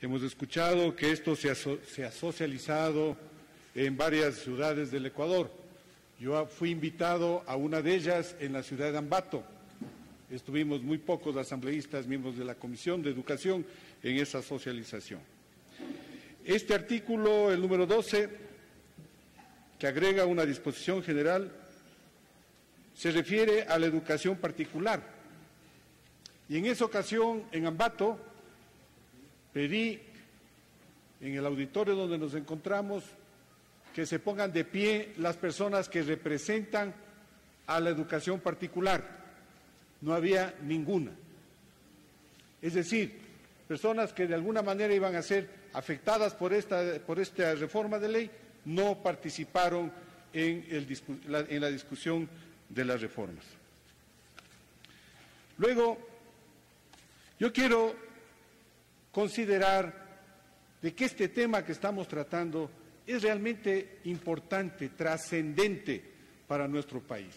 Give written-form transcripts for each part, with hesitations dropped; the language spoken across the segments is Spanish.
Hemos escuchado que esto se ha socializado en varias ciudades del Ecuador. Yo fui invitado a una de ellas en la ciudad de Ambato. Estuvimos muy pocos asambleístas, miembros de la Comisión de Educación, en esa socialización. Este artículo, el número 12, que agrega una disposición general, se refiere a la educación particular. Y en esa ocasión, en Ambato, pedí en el auditorio donde nos encontramos que se pongan de pie las personas que representan a la educación particular. No había ninguna. Es decir, personas que de alguna manera iban a ser afectadas por esta reforma de ley no participaron en la discusión de las reformas. Luego, yo quiero considerar de que este tema que estamos tratando es realmente importante, trascendente para nuestro país.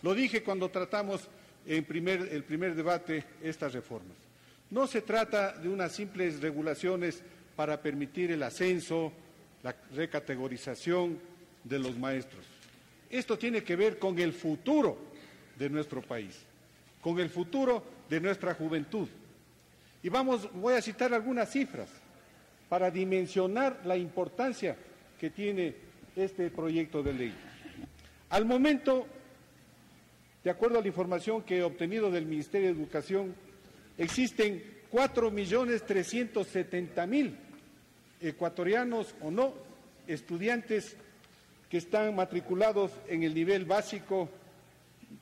Lo dije cuando tratamos el primer debate estas reformas. No se trata de unas simples regulaciones para permitir el ascenso, la recategorización de los maestros. Esto tiene que ver con el futuro de nuestro país, con el futuro de nuestra juventud. Y voy a citar algunas cifras para dimensionar la importancia que tiene este proyecto de ley. Al momento, de acuerdo a la información que he obtenido del Ministerio de Educación, existen 4.370.000 ecuatorianos o no estudiantes que están matriculados en el nivel básico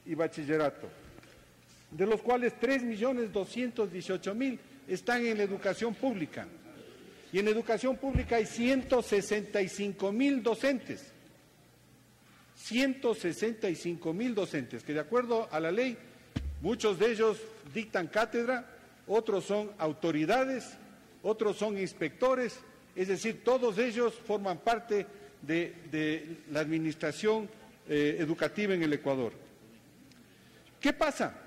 y bachillerato, de los cuales 3.218.000 están en la educación pública. Y en educación pública hay 165.000 docentes. 165.000 docentes, que de acuerdo a la ley, muchos de ellos dictan cátedra, otros son autoridades, otros son inspectores, es decir, todos ellos forman parte de la administración educativa en el Ecuador. ¿Qué pasa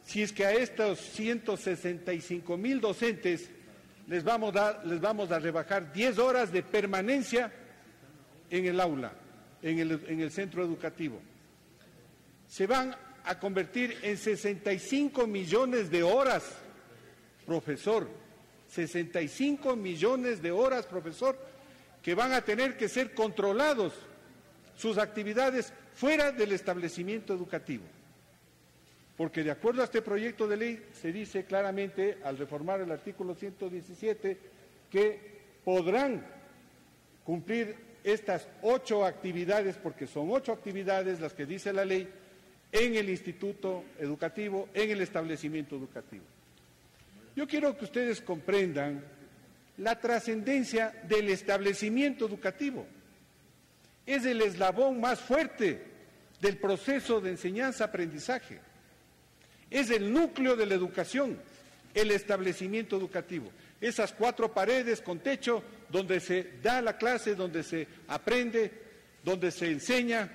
si es que a estos 165.000 docentes les vamos a rebajar 10 horas de permanencia en el aula, en el centro educativo? Se van a convertir en 65 millones de horas, profesor, 65 millones de horas, profesor, que van a tener que ser controlados sus actividades fuera del establecimiento educativo. Porque de acuerdo a este proyecto de ley se dice claramente, al reformar el artículo 117, que podrán cumplir estas 8 actividades, porque son 8 actividades las que dice la ley, en el instituto educativo, en el establecimiento educativo. Yo quiero que ustedes comprendan la trascendencia del establecimiento educativo. Es el eslabón más fuerte del proceso de enseñanza-aprendizaje. Es el núcleo de la educación, el establecimiento educativo. Esas 4 paredes con techo donde se da la clase, donde se aprende, donde se enseña,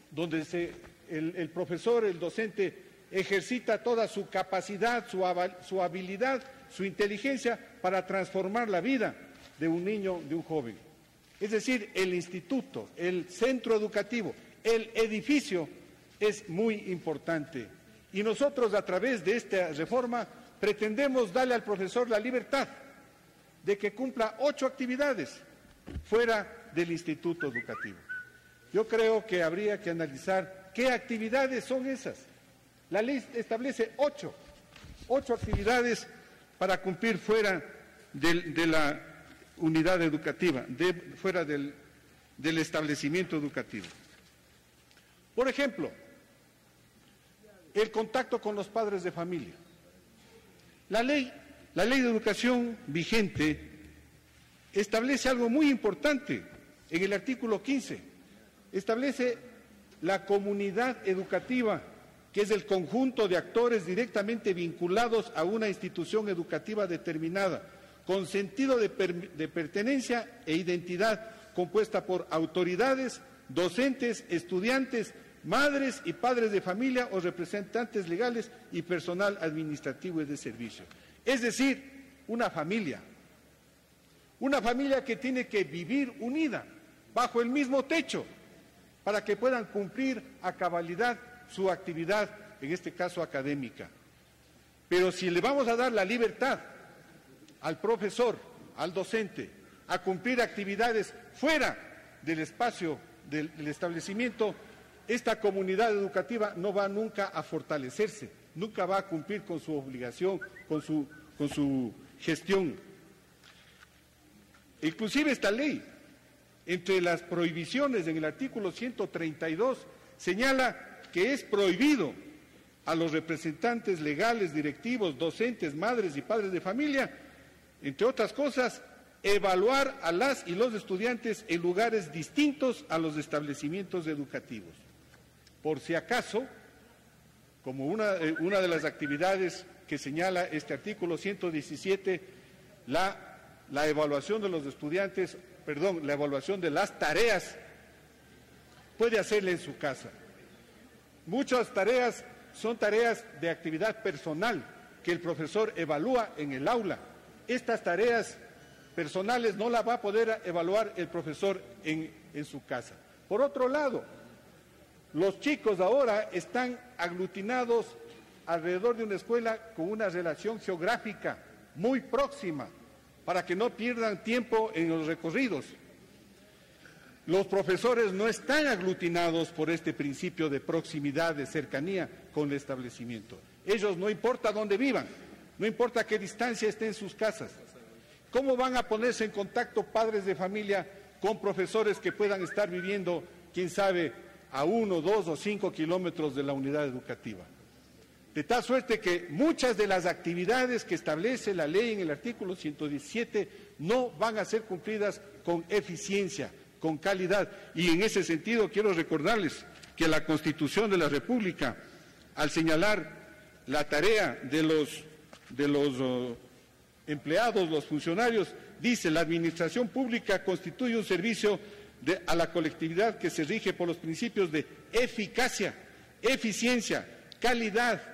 donde el profesor, el docente, ejercita toda su capacidad, su habilidad, su inteligencia para transformar la vida de un niño, de un joven. Es decir, el instituto, el centro educativo, el edificio es muy importante. Y nosotros, a través de esta reforma, pretendemos darle al profesor la libertad de que cumpla 8 actividades fuera del instituto educativo. Yo creo que habría que analizar qué actividades son esas. La ley establece 8 actividades para cumplir fuera de la unidad educativa, fuera del establecimiento educativo. Por ejemplo, el contacto con los padres de familia. La ley de educación vigente establece algo muy importante en el artículo 15. Establece la comunidad educativa, que es el conjunto de actores directamente vinculados a una institución educativa determinada, con sentido de pertenencia e identidad, compuesta por autoridades, docentes, estudiantes, madres y padres de familia o representantes legales y personal administrativo y de servicio. Es decir, una familia que tiene que vivir unida, bajo el mismo techo, para que puedan cumplir a cabalidad su actividad, en este caso académica. Pero si le vamos a dar la libertad al profesor, al docente, a cumplir actividades fuera del espacio del establecimiento, esta comunidad educativa no va nunca a fortalecerse, nunca va a cumplir con su obligación, con su gestión. Inclusive esta ley, entre las prohibiciones en el artículo 132, señala que es prohibido a los representantes legales, directivos, docentes, madres y padres de familia, entre otras cosas, evaluar a las y los estudiantes en lugares distintos a los establecimientos educativos. Por si acaso, como una de las actividades que señala este artículo 117, la evaluación de los estudiantes, la evaluación de las tareas, puede hacerla en su casa. Muchas tareas son tareas de actividad personal que el profesor evalúa en el aula. Estas tareas personales no las va a poder evaluar el profesor en su casa. Por otro lado, los chicos ahora están aglutinados alrededor de una escuela con una relación geográfica muy próxima, para que no pierdan tiempo en los recorridos. Los profesores no están aglutinados por este principio de proximidad, de cercanía con el establecimiento. Ellos, no importa dónde vivan, no importa qué distancia estén en sus casas. ¿Cómo van a ponerse en contacto padres de familia con profesores que puedan estar viviendo, quién sabe, a 1, 2 o 5 kilómetros de la unidad educativa? De tal suerte que muchas de las actividades que establece la ley en el artículo 117 no van a ser cumplidas con eficiencia, con calidad. Y en ese sentido quiero recordarles que la Constitución de la República, al señalar la tarea de los empleados, los funcionarios, dice: la administración pública constituye un servicio a la colectividad que se rige por los principios de eficacia, eficiencia, calidad.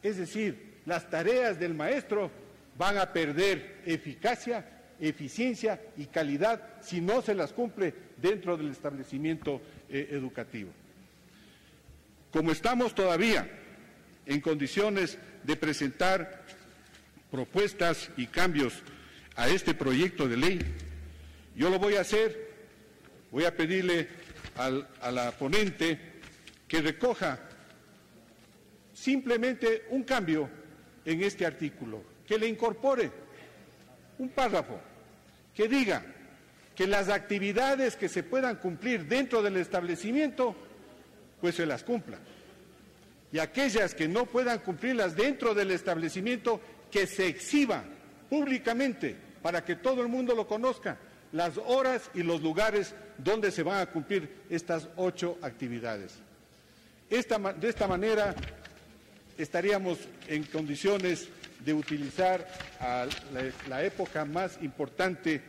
Es decir, las tareas del maestro van a perder eficacia, eficiencia y calidad si no se las cumple dentro del establecimiento educativo. Como estamos todavía en condiciones de presentar propuestas y cambios a este proyecto de ley, yo lo voy a hacer, voy a pedirle a la ponente que recoja simplemente un cambio en este artículo, que le incorpore un párrafo que diga que las actividades que se puedan cumplir dentro del establecimiento, pues se las cumplan. Y aquellas que no puedan cumplirlas dentro del establecimiento, que se exhiba públicamente para que todo el mundo lo conozca, las horas y los lugares donde se van a cumplir estas 8 actividades. De esta manera estaríamos en condiciones de utilizar la época más importante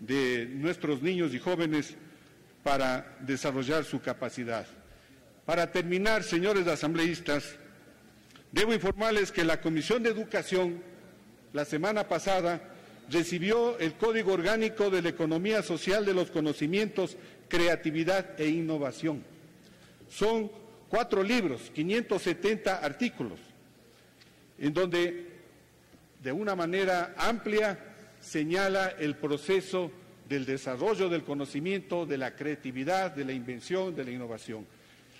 de nuestros niños y jóvenes para desarrollar su capacidad. Para terminar, señores asambleístas, debo informarles que la Comisión de Educación, la semana pasada, recibió el Código Orgánico de la Economía Social de los Conocimientos, Creatividad e Innovación. Son 4 libros, 570 artículos, en donde de una manera amplia señala el proceso del desarrollo del conocimiento, de la creatividad, de la invención, de la innovación.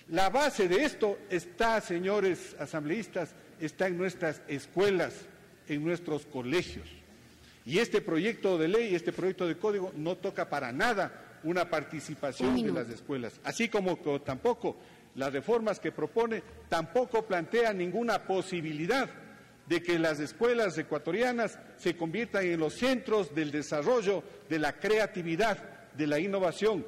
La base de esto está, señores asambleístas, está en nuestras escuelas, en nuestros colegios. Y este proyecto de ley, este proyecto de código, no toca para nada una participación de las escuelas, así como tampoco las reformas que propone tampoco plantean ninguna posibilidad de que las escuelas ecuatorianas se conviertan en los centros del desarrollo, de la creatividad, de la innovación,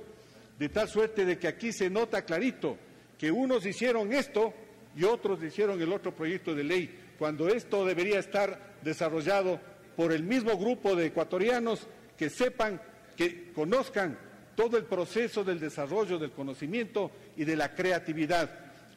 de tal suerte de que aquí se nota clarito que unos hicieron esto y otros hicieron el otro proyecto de ley, cuando esto debería estar desarrollado por el mismo grupo de ecuatorianos que sepan, que conozcan todo el proceso del desarrollo del conocimiento y de la creatividad.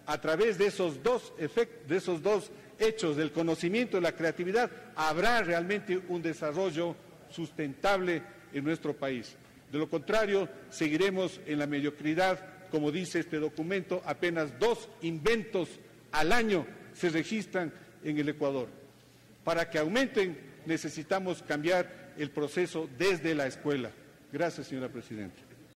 a través de esos dos hechos del conocimiento y la creatividad, habrá realmente un desarrollo sustentable en nuestro país. De lo contrario, seguiremos en la mediocridad. Como dice este documento, apenas 2 inventos al año se registran en el Ecuador. Para que aumenten, necesitamos cambiar el proceso desde la escuela. Gracias, señora presidenta.